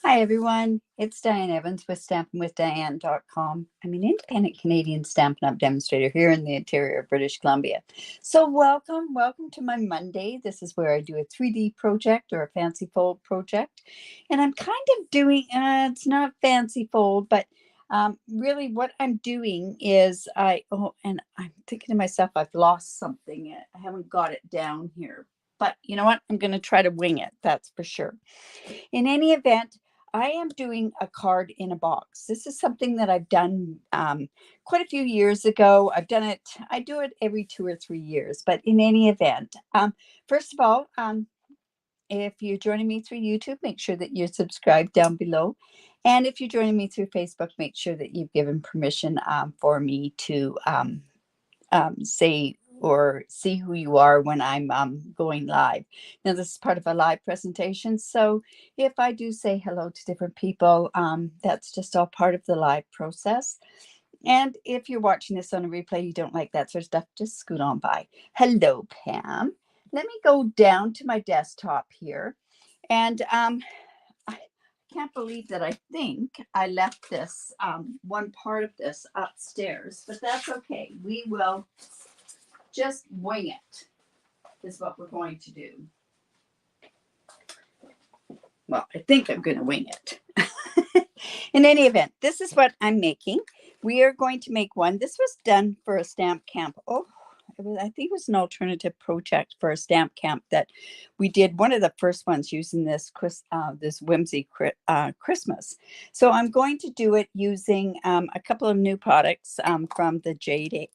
Hi everyone, it's Diane Evans with stampinwithdiane.com. I'm an independent Canadian Stampin' Up demonstrator here in the interior of British Columbia. So welcome to my Monday. This is where I do a 3D project or a fancy fold project. And I'm kind of doing, it's not fancy fold, but really what I'm doing is and I'm thinking to myself, I've lost something. I haven't got it down here. But you know what? I'm going to try to wing it, that's for sure. In any event, I am doing a card in a box. This is something that I've done quite a few years ago. I do it every 2 or 3 years, but in any event, first of all, if you're joining me through YouTube, make sure that you're subscribed down below. And if you're joining me through Facebook, make sure that you've given permission for me to say or see who you are when I'm going live. Now, this is part of a live presentation, so if I do say hello to different people, that's just all part of the live process. And if you're watching this on a replay, you don't like that sort of stuff, just scoot on by. Hello, Pam. Let me go down to my desktop here. And I can't believe that I think I left this one part of this upstairs, but that's okay. We will just wing it, is what we're going to do. Well, I think I'm going to wing it. In any event, this is what I'm making. We are going to make one. This was done for a stamp camp. I think it was an alternative project for a stamp camp that we did. One of the first ones using this whimsy Christmas. So I'm going to do it using a couple of new products from the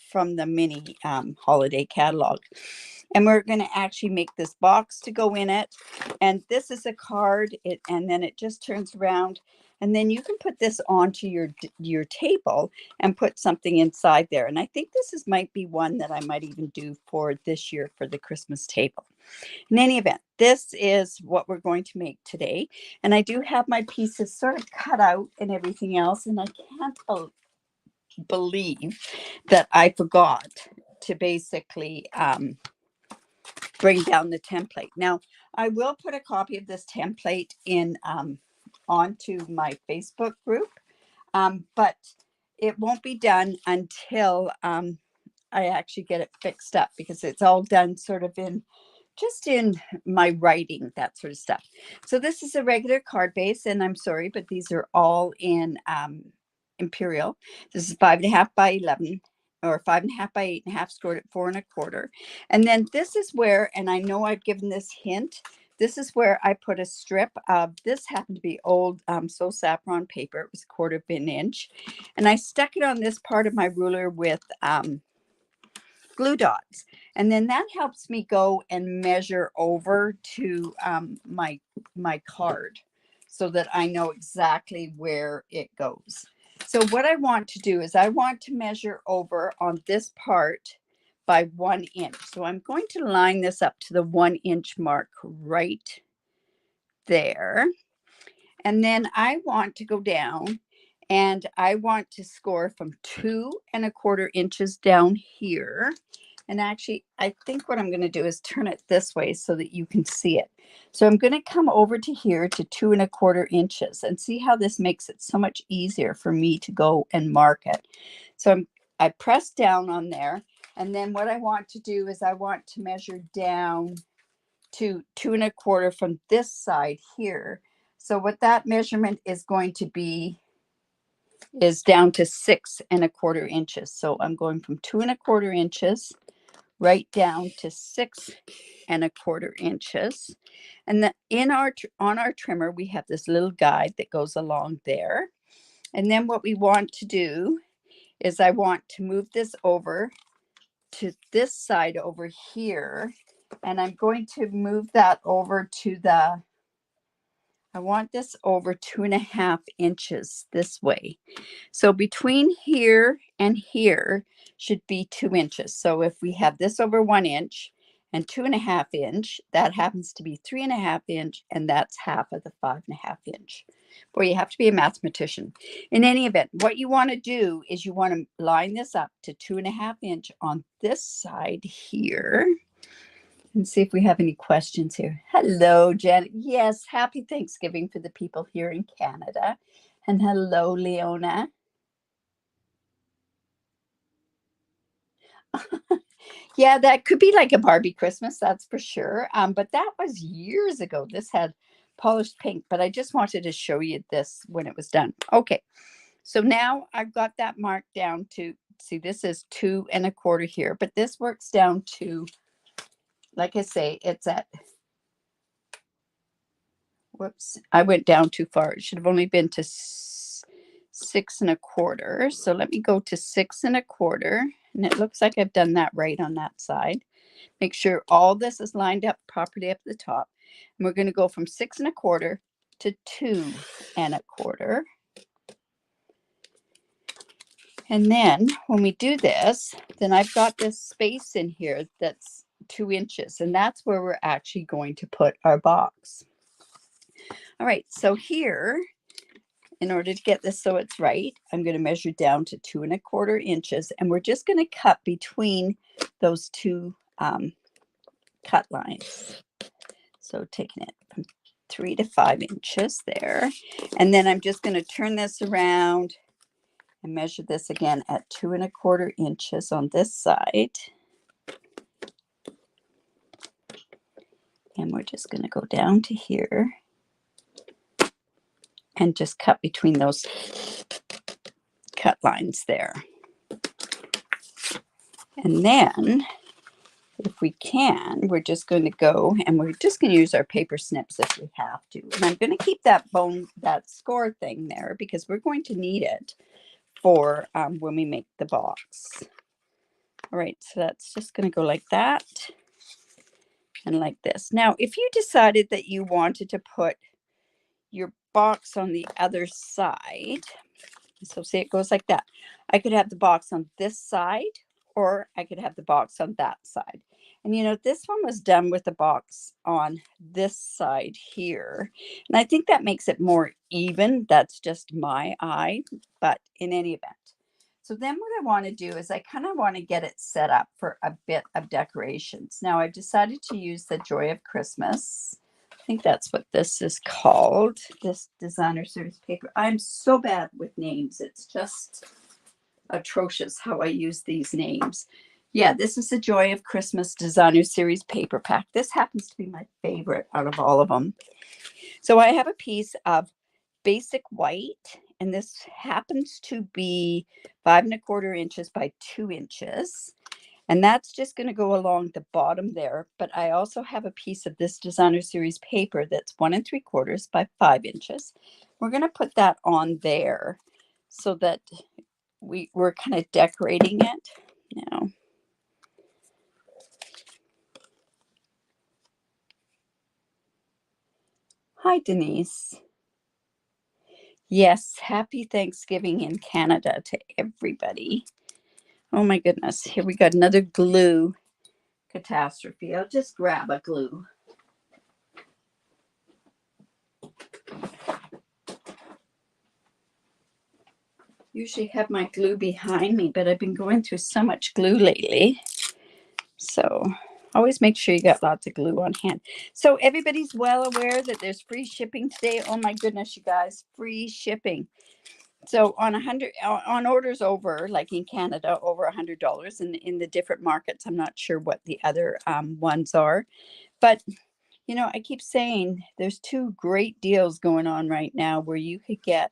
from the mini holiday catalog. And we're going to actually make this box to go in it. And this is a card, and then it just turns around. And then you can put this onto your table and put something inside there. And I think might be one that I might even do for this year for the Christmas table. In any event, this is what we're going to make today. And I do have my pieces sort of cut out and everything else. And I can't believe that I forgot to basically bring down the template. Now, I will put a copy of this template in onto my Facebook group, but it won't be done until I actually get it fixed up, because it's all done sort of in my writing, that sort of stuff. So this is a regular card base, and I'm sorry, but these are all in Imperial. This is 5.5 by 11, or 5.5 by 8.5, scored at 4 1/4. And then this is where, and I know I've given this hint, this is where I put a strip of, this happened to be old So Saffron paper. It was 1/4 of an inch. And I stuck it on this part of my ruler with glue dots. And then that helps me go and measure over to my card so that I know exactly where it goes. So what I want to do is I want to measure over on this part by 1 inch. So I'm going to line this up to the 1 inch mark right there. And then I want to go down, and I want to score from 2 1/4 inches down here. And actually, I think what I'm going to do is turn it this way so that you can see it. So I'm going to come over to here to 2 1/4 inches, and see how this makes it so much easier for me to go and mark it. So I press down on there, and then what I want to do is I want to measure down to 2 1/4 from this side here. So what that measurement is going to be is down to 6 1/4 inches. So I'm going from 2 1/4 inches right down to 6 1/4 inches. And then on our trimmer, we have this little guide that goes along there. And then what we want to do is I want to move this over to this side over here. And I'm going to move that over to I want this over 2.5 inches this way. So between here and here should be 2 inches. So if we have this over 1 inch and 2.5 inch, that happens to be 3.5 inch, and that's half of the 5.5 inch. Boy, you have to be a mathematician. In any event, what you want to do is you want to line this up to 2.5 inch on this side here. And see if we have any questions here. Hello, Janet. Yes, happy Thanksgiving for the people here in Canada. And hello, Leona. Yeah, that could be like a Barbie Christmas, that's for sure. But that was years ago. This had polished pink, but I just wanted to show you this when it was done. Okay, so now I've got that marked down to, see, this is 2 1/4 here, but this works down to, like I say, it's at, whoops, I went down too far. It should have only been to 6 1/4. So let me go to 6 1/4. And it looks like I've done that right on that side. Make sure all this is lined up properly up at the top. And we're going to go from 6 1/4 to 2 1/4. And then when we do this, then I've got this space in here that's 2 inches. And that's where we're actually going to put our box. All right, so here, in order to get this so it's right, I'm going to measure down to 2 1/4 inches. And we're just going to cut between those two cut lines. So taking it from 3 to 5 inches there. And then I'm just going to turn this around and measure this again at 2 1/4 inches on this side. And we're just going to go down to here and just cut between those cut lines there. And then, if we can, we're just going to go and we're just going to use our paper snips if we have to. And I'm going to keep that bone, that score thing there because we're going to need it for when we make the box. All right, so that's just going to go like that and like this. Now, if you decided that you wanted to put your box on the other side, so say it goes like that, I could have the box on this side or I could have the box on that side. And you know, this one was done with the box on this side here. And I think that makes it more even. That's just my eye, but in any event. So then what I want to do is I kind of want to get it set up for a bit of decorations. Now I've decided to use the Joy of Christmas. I think that's what this is called, this designer series paper. I'm so bad with names. It's just atrocious how I use these names. Yeah, this is the Joy of Christmas designer series paper pack. This happens to be my favorite out of all of them. So I have a piece of basic white, and this happens to be 5 1/4 inches by 2 inches. And that's just going to go along the bottom there. But I also have a piece of this designer series paper that's 1 3/4 by 5 inches. We're going to put that on there so that we're kind of decorating it now. Hi, Denise. Yes, happy Thanksgiving in Canada to everybody. Oh my goodness, here we got another glue catastrophe. I'll just grab a glue. Usually have my glue behind me, but I've been going through so much glue lately. So always make sure you got lots of glue on hand. So everybody's well aware that there's free shipping today. Oh my goodness, you guys, free shipping. So on orders over, like in Canada, over $100, and in the different markets, I'm not sure what the other ones are. But, you know, I keep saying there's 2 great deals going on right now where you could get,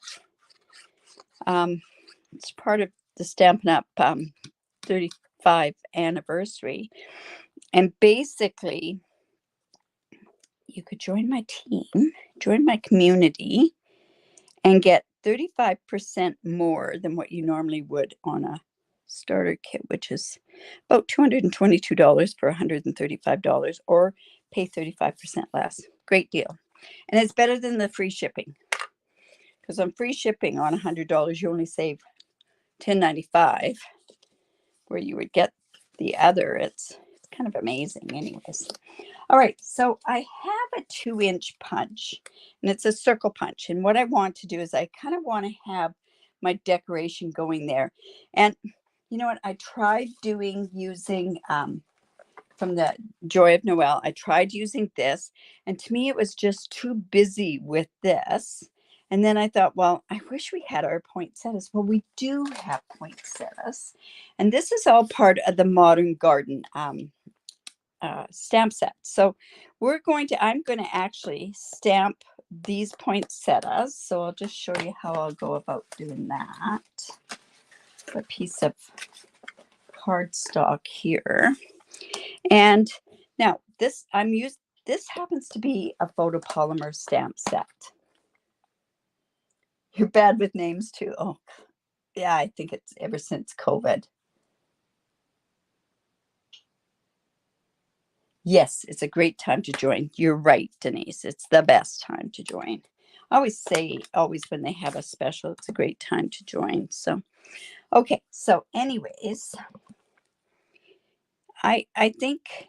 it's part of the Stampin' Up 35th anniversary. And basically, you could join my team, join my community, and get 35% more than what you normally would on a starter kit, which is about $222 for $135, or pay 35% less. Great deal. And it's better than the free shipping, because on free shipping on $100, you only save $10.95, where you would get the other. It's kind of amazing anyways. All right, so I have a 2-inch punch, and it's a circle punch. And what I want to do is I kind of want to have my decoration going there. And you know what? I tried using from the Joy of Noel. I tried using this, and to me, it was just too busy with this. And then I thought, well, I wish we had our poinsettias. Well, we do have poinsettias. And this is all part of the Modern Garden stamp set. So I'm going to actually stamp these poinsettias. So I'll just show you how I'll go about doing that. A piece of cardstock here. And now this happens to be a photopolymer stamp set. You're bad with names too. Oh, yeah, I think it's ever since COVID. Yes, it's a great time to join. You're right, Denise. It's the best time to join. I always say, when they have a special, it's a great time to join. So, okay. So anyways, I think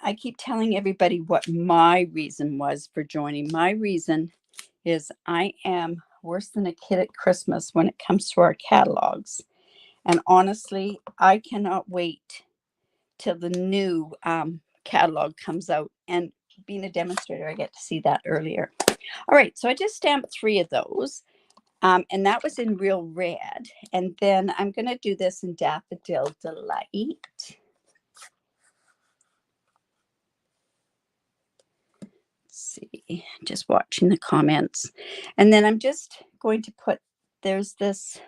I keep telling everybody what my reason was for joining. My reason is I am worse than a kid at Christmas when it comes to our catalogs. And honestly, I cannot wait till the new catalog comes out. And being a demonstrator, I get to see that earlier. All right, so I just stamped 3 of those. And that was in Real Red. And then I'm going to do this in Daffodil Delight. See, just watching the comments. And then I'm just going to put, there's this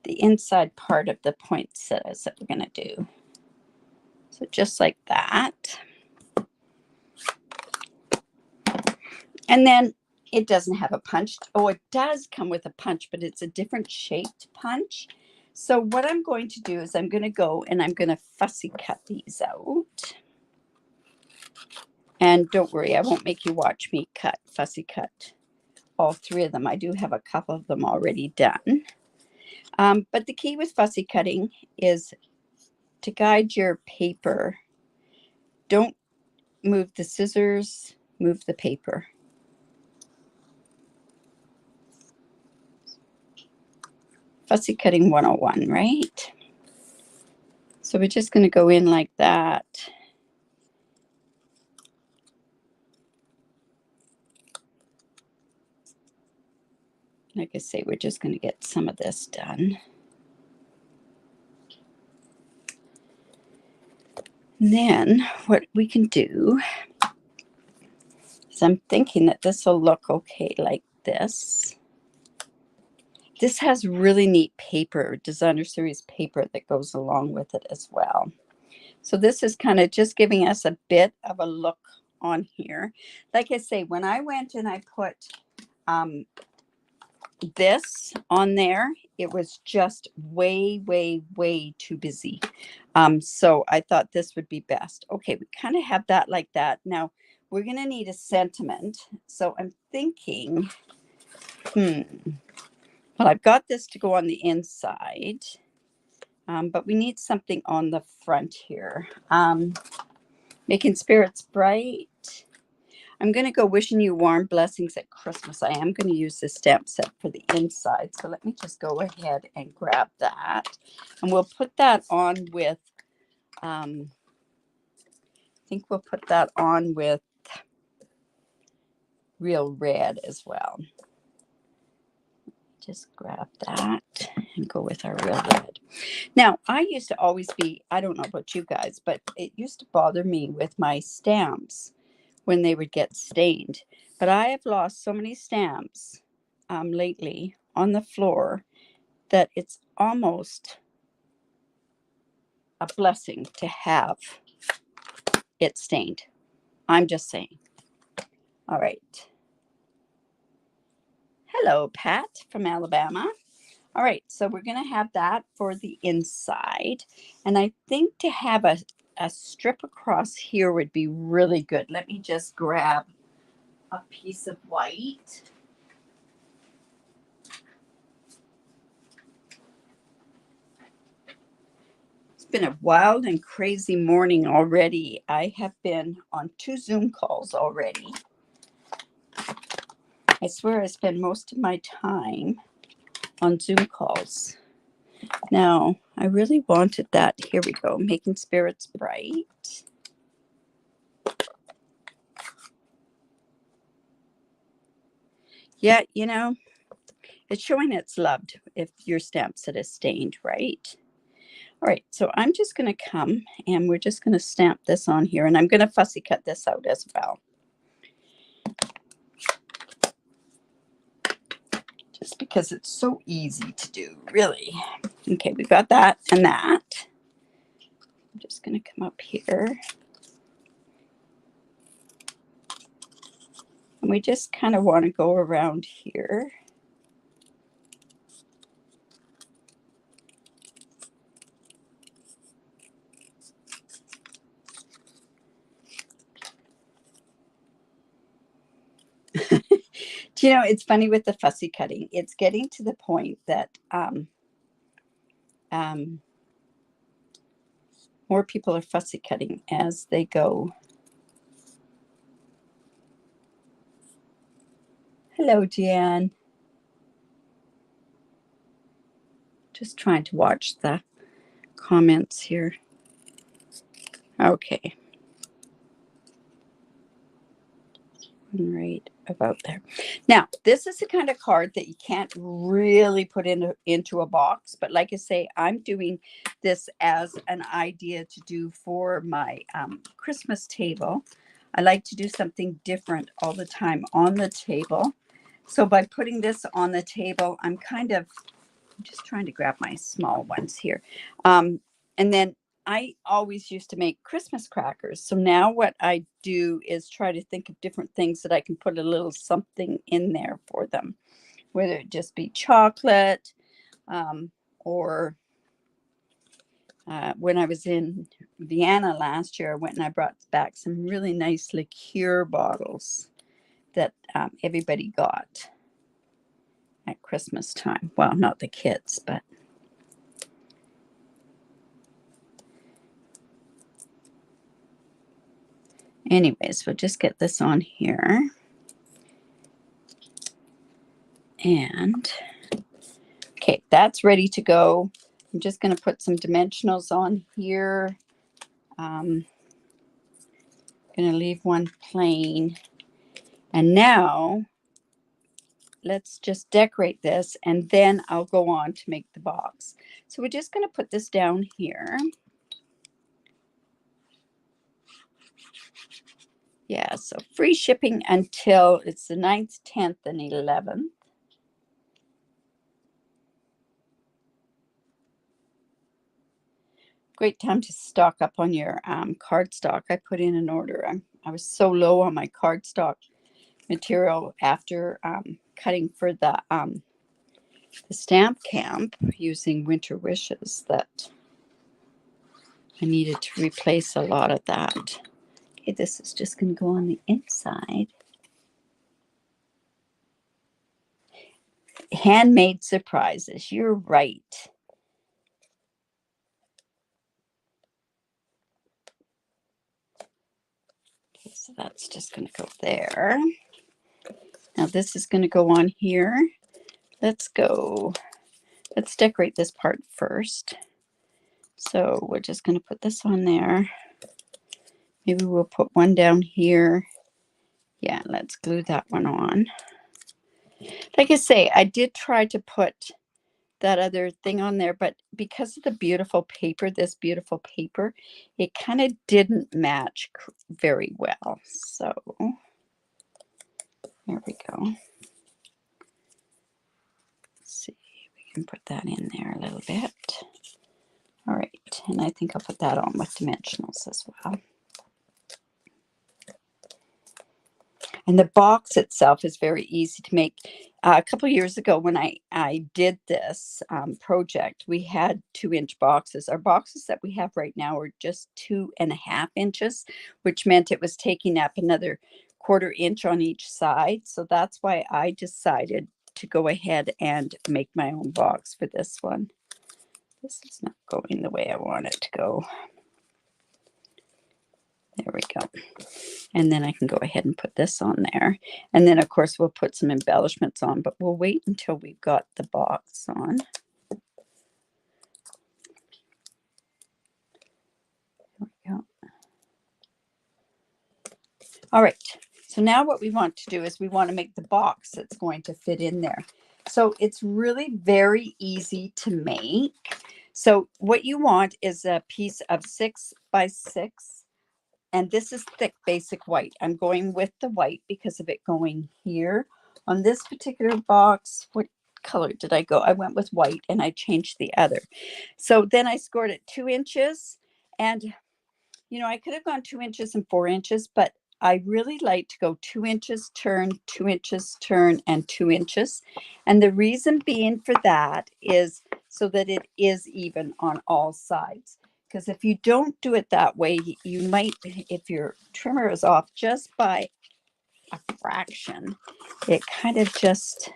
the inside part of the poinsettias that we're going to do. So just like that. And then it doesn't have a punch. Oh, it does come with a punch, but it's a different shaped punch. So what I'm going to do is I'm going to go and I'm going to fussy cut these out. And don't worry, I won't make you watch me fussy cut all 3 of them. I do have a couple of them already done. But the key with fussy cutting is to guide your paper. Don't move the scissors, move the paper. Fussy cutting 101, right? So we're just going to go in like that. Like I say, we're just going to get some of this done. And then what we can do is I'm thinking that this will look okay like this. This has really neat paper, designer series paper that goes along with it as well. So this is kind of just giving us a bit of a look on here. Like I say, when I went and I put this on there, it was just way too busy. So I thought this would be best. Okay, we kind of have that like that. Now we're going to need a sentiment. So I'm thinking, well, I've got this to go on the inside, but we need something on the front here. Making spirits bright. I'm going to go wishing you warm blessings at Christmas. I am going to use this stamp set for the inside. So let me just go ahead and grab that. And we'll put that on with, I think we'll put that on with Real Red as well. Just grab that and go with our Real Red. Now, I used to always be, I don't know about you guys, but it used to bother me with my stamps when they would get stained. But I have lost so many stamps lately on the floor that it's almost a blessing to have it stained. I'm just saying. All right. Hello, Pat from Alabama. All right, so we're going to have that for the inside. And I think to have a strip across here would be really good. Let me just grab a piece of white. It's been a wild and crazy morning already. I have been on 2 Zoom calls already. I swear I spend most of my time on Zoom calls. Now, I really wanted that. Here we go. Making spirits bright. Yeah, you know, it's showing it's loved if your stamp set is stained, right? All right, so I'm just going to come and we're just going to stamp this on here, and I'm going to fussy cut this out as well. Just because it's so easy to do, really. Okay, we've got that and that. I'm just going to come up here. And we just kind of want to go around here. Do you know, it's funny with the fussy cutting. It's getting to the point that more people are fussy cutting as they go. Hello, Jan. Just trying to watch the comments here. Okay. Right about there. Now, this is the kind of card that you can't really put into a box, but like I say, I'm doing this as an idea to do for my Christmas table. I like to do something different all the time on the table. So by putting this on the table, I'm just trying to grab my small ones here. And then I always used to make Christmas crackers. So now what I do is try to think of different things that I can put a little something in there for them, whether it just be chocolate or when I was in Vienna last year, I went and I brought back some really nice liqueur bottles that everybody got at Christmas time. Well, not the kids, but anyways, we'll just get this on here. And okay, that's ready to go. I'm just going to put some dimensionals on here. Going to leave one plain. And now let's just decorate this, and then I'll go on to make the box. So we're just going to put this down here. Yeah, so free shipping until it's the 9th, 10th, and 11th. Great time to stock up on your cardstock. I put in an order. I was so low on my cardstock material after cutting for the stamp camp using Winter Wishes that I needed to replace a lot of that. Okay, this is just going to go on the inside. Handmade surprises. You're right. Okay, so that's just going to go there. Now this is going to go on here. Let's decorate this part first. So we're just going to put this on there. Maybe we'll put one down here. Yeah, let's glue that one on. Like I say, I did try to put that other thing on there, but because of the beautiful paper, this beautiful paper, it kind of didn't match very well. So there we go. Let's see, we can put that in there a little bit. All right, and I think I'll put that on with dimensionals as well. And the box itself is very easy to make. A couple of years ago when I did this project, we had 2-inch boxes. Our boxes that we have right now are just 2.5 inches, which meant it was taking up another 1/4 inch on each side. So that's why I decided to go ahead and make my own box for this one. This is not going the way I want it to go. There we go. And then I can go ahead and put this on there. And then, of course, we'll put some embellishments on, but we'll wait until we've got the box on. All right, so now what we want to do is we want to make the box that's going to fit in there. So it's really very easy to make. So what you want is a piece of 6 by 6, and this is thick basic white. I'm going with the white because of it going here. On this particular box, what color did I go? I went with white and I changed the other. So then I scored it 2 inches, and you know, I could have gone 2 inches and 4 inches, but I really like to go 2 inches, turn, 2 inches, turn, and 2 inches. And the reason being for that is so that it is even on all sides. Because if you don't do it that way, you might, if your trimmer is off just by a fraction, it kind of just,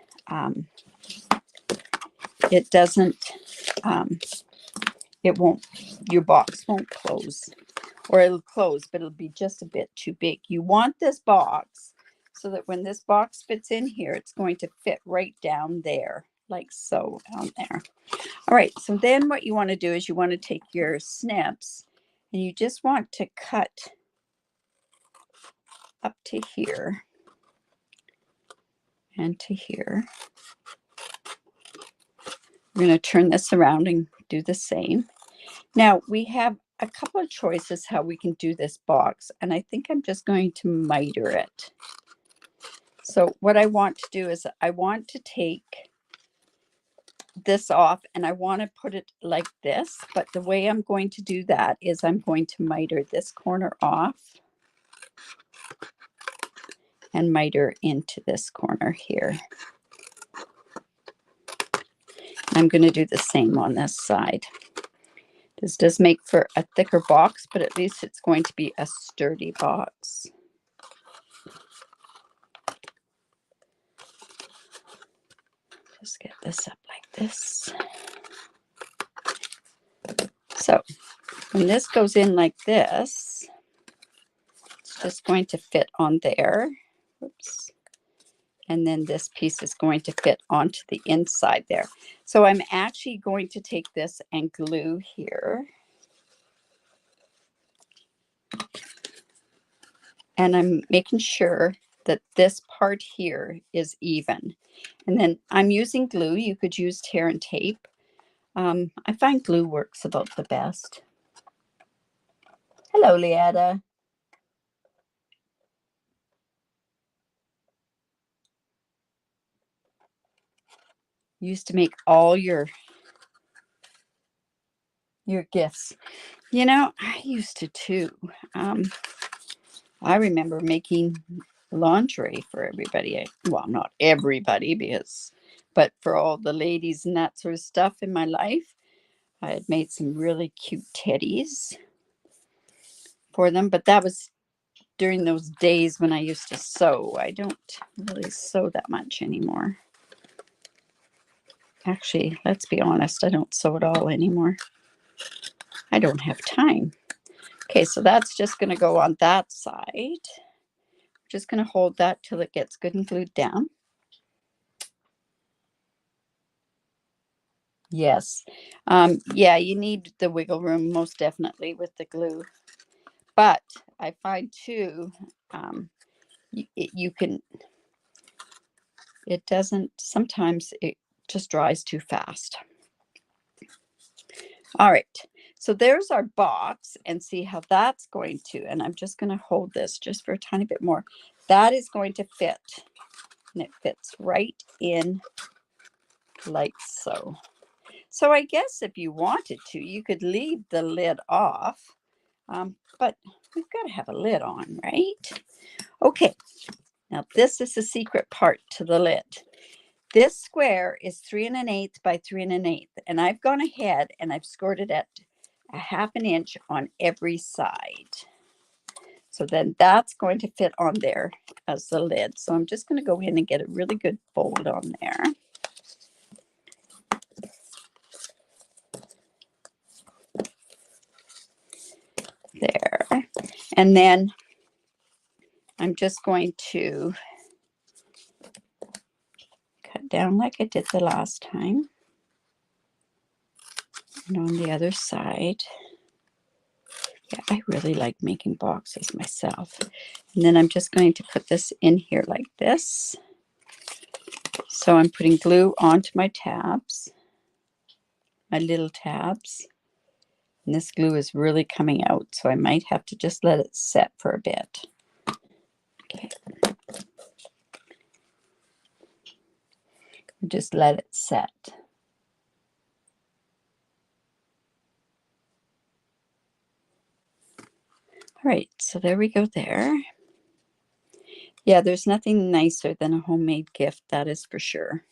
it doesn't, it won't, your box won't close. Or it'll close, but it'll be just a bit too big. You want this box so that when this box fits in here, it's going to fit right down there, like so on there. All right, so then what you want to do is you want to take your snips and you just want to cut up to here and to here. We're going to turn this around and do the same. Now we have a couple of choices how we can do this box, and I think I'm just going to miter it. So what I want to do is I want to take this off and I want to put it like this, but the way I'm going to do that is I'm going to miter this corner off and miter into this corner here. I'm going to do the same on this side. This does make for a thicker box, but at least it's going to be a sturdy box. Just get this up like this. So when this goes in like this, it's just going to fit on there. Oops. And then this piece is going to fit onto the inside there. So I'm actually going to take this and glue here. And I'm making sure that this part here is even. And then I'm using glue. You could use tear and tape. I find glue works about the best. Hello, Leetta. Used to make all your gifts. You know, I used to too. I remember making lingerie for everybody. Well, not everybody, but for all the ladies and that sort of stuff in my life. I had made some really cute teddies for them, but that was during those days when I used to sew. I don't really sew that much anymore. Actually, let's be honest, I don't sew at all anymore. I don't have time. Okay, so that's just going to go on that side. Just going to hold that till it gets good and glued down. Yes. Yeah, you need the wiggle room most definitely with the glue. But I find too, you can, it doesn't, sometimes it just dries too fast. All right, so there's our box, and see how that's going to, and I'm just going to hold this just for a tiny bit more. That is going to fit, and it fits right in like so. So I guess if you wanted to, you could leave the lid off, but we've got to have a lid on, right? Okay, now this is the secret part to the lid. This square is 3 1/8 by 3 1/8, and I've gone ahead and I've scored it at a 1/2 inch on every side. So then that's going to fit on there as the lid. So I'm just going to go in and get a really good fold on there. There. And then I'm just going to cut down like I did the last time. And on the other side. Yeah, I really like making boxes myself. And then I'm just going to put this in here like this. So I'm putting glue onto my tabs, my little tabs. And this glue is really coming out, so I might have to just let it set for a bit. Okay. Just let it set. All right, so there we go there. Yeah, there's nothing nicer than a homemade gift, that is for sure.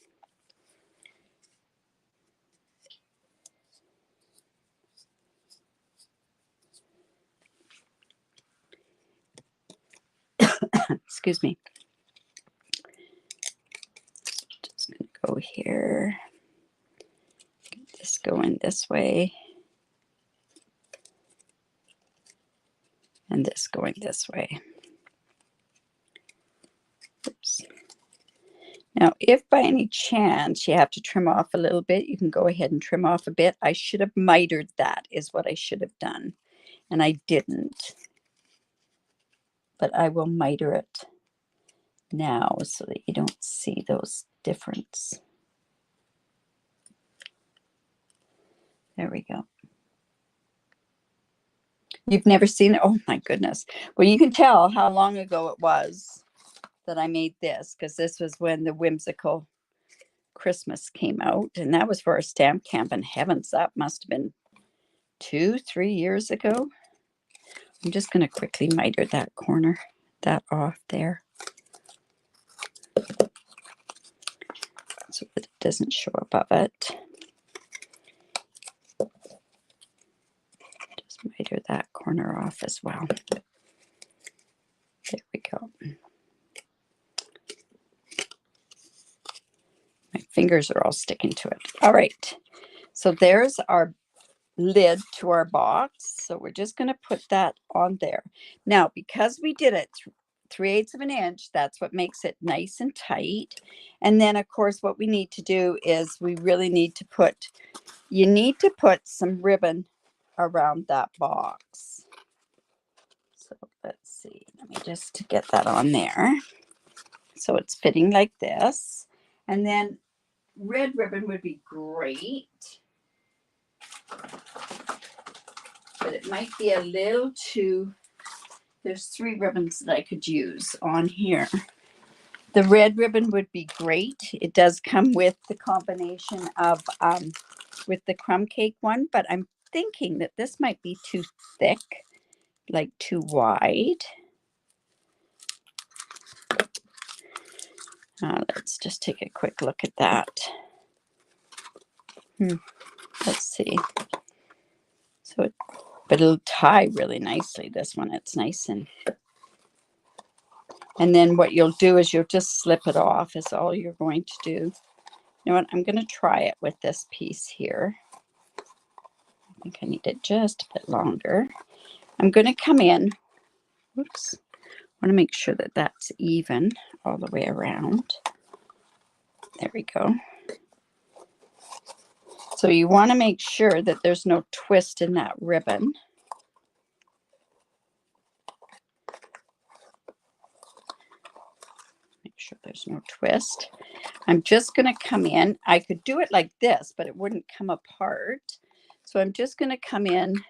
Excuse me. Just going to go here. Get this going this way. And this going this way. Oops. Now, if by any chance you have to trim off a little bit, you can go ahead and trim off a bit. I should have mitered that, is what I should have done. And I didn't. But I will miter it now so that you don't see those difference. There we go. You've never seen it? Oh my goodness. Well, you can tell how long ago it was that I made this, because this was when the Whimsical Christmas came out, and that was for a stamp camp. And heavens, that must have been 2-3 years ago. I'm just going to quickly miter that corner, that off there, so that it doesn't show above it. Just miter that corner off as well. There we go. My fingers are all sticking to it. All right. So there's our lid to our box. So we're just going to put that on there. Now, because we did it 3/8 of an inch, that's what makes it nice and tight. And then, of course, what we need to do is we really need to put, you need to put some ribbon around that box. So let's see. Let me just get that on there. So it's fitting like this. And then red ribbon would be great, but it might be a little too, there's 3 ribbons that I could use on here. The red ribbon would be great. It does come with the combination of, with the crumb cake one, but I'm thinking that this might be too thick, like too wide. Let's just take a quick look at that. Let's see. So, but it'll tie really nicely, this one. It's nice and then what you'll do is you'll just slip it off is all you're going to do. You know what? I'm going to try it with this piece here. I think I need it just a bit longer. I'm going to come in. Whoops. I want to make sure that that's even all the way around. There we go. So you want to make sure that there's no twist in that ribbon. Make sure there's no twist. I'm just going to come in. I could do it like this, but it wouldn't come apart. So I'm just going to come in.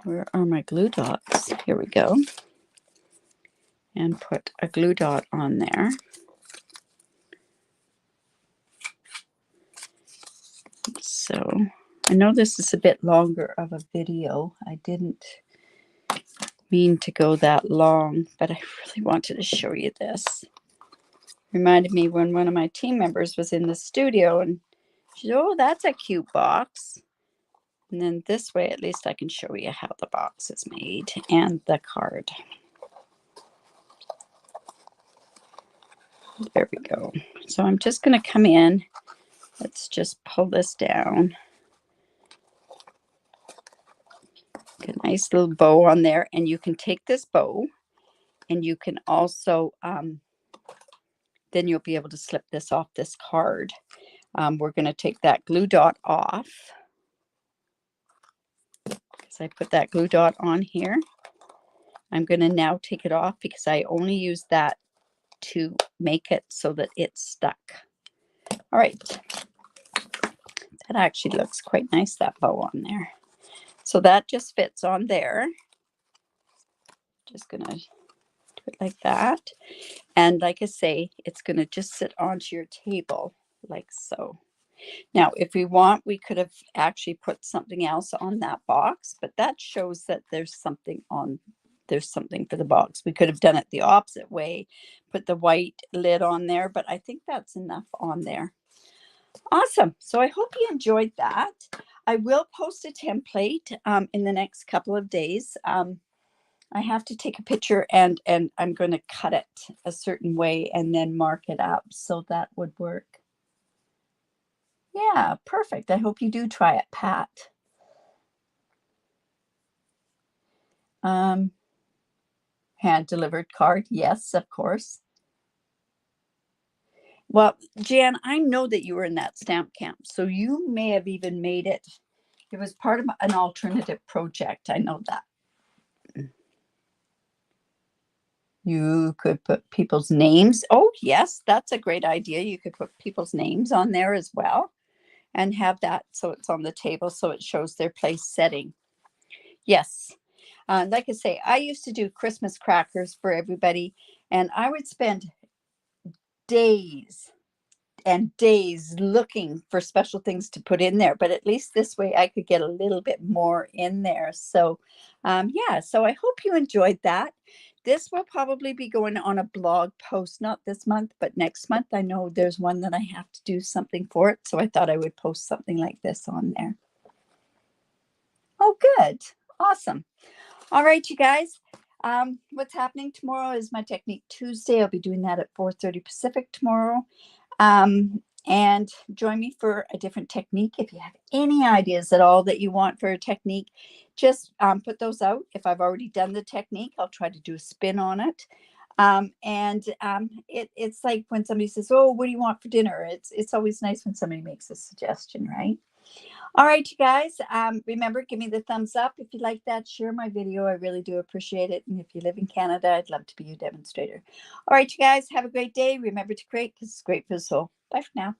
Where are my glue dots? Here we go. And put a glue dot on there. So I know this is a bit longer of a video. I didn't mean to go that long, but I really wanted to show you this. Reminded me when one of my team members was in the studio and she said, oh, that's a cute box. And then this way, at least I can show you how the box is made and the card. There we go. So I'm just going to come in. Let's just pull this down. Get a nice little bow on there. And you can take this bow and you can also, then you'll be able to slip this off this card. We're going to take that glue dot off. I put that glue dot on here. I'm going to now take it off because I only use that to make it so that it's stuck. All right. That actually looks quite nice, that bow on there. So that just fits on there. Just going to do it like that. And like I say, it's going to just sit onto your table like so. Now, if we want, we could have actually put something else on that box, but that shows that there's something for the box. We could have done it the opposite way, put the white lid on there, but I think that's enough on there. Awesome. So I hope you enjoyed that. I will post a template in the next couple of days. I have to take a picture and I'm going to cut it a certain way and then mark it up. So that would work. Yeah, perfect. I hope you do try it, Pat. Hand delivered card. Yes, of course. Well, Jan, I know that you were in that stamp camp, so you may have even made it. It was part of an alternative project. I know that. You could put people's names. Oh, yes, that's a great idea. You could put people's names on there as well and have that so it's on the table so it shows their place setting. Yes. Like I say, I used to do Christmas crackers for everybody, and I would spend days and days looking for special things to put in there, but at least this way I could get a little bit more in there. So yeah, so I hope you enjoyed that. This will probably be going on a blog post, not this month, but next month. I know there's one that I have to do something for it, so I thought I would post something like this on there. Oh, good. Awesome. All right, you guys. What's happening tomorrow is my Technique Tuesday. I'll be doing that at 4:30 Pacific tomorrow. And join me for a different technique. If you have any ideas at all that you want for a technique, just put those out. If I've already done the technique, I'll try to do a spin on it. It's like when somebody says, oh, what do you want for dinner? It's always nice when somebody makes a suggestion, right? All right, you guys, remember, give me the thumbs up if you like that. Share my video. I really do appreciate it. And if you live in Canada, I'd love to be your demonstrator. All right, you guys, have a great day. Remember to create because it's great for the soul. Bye for now.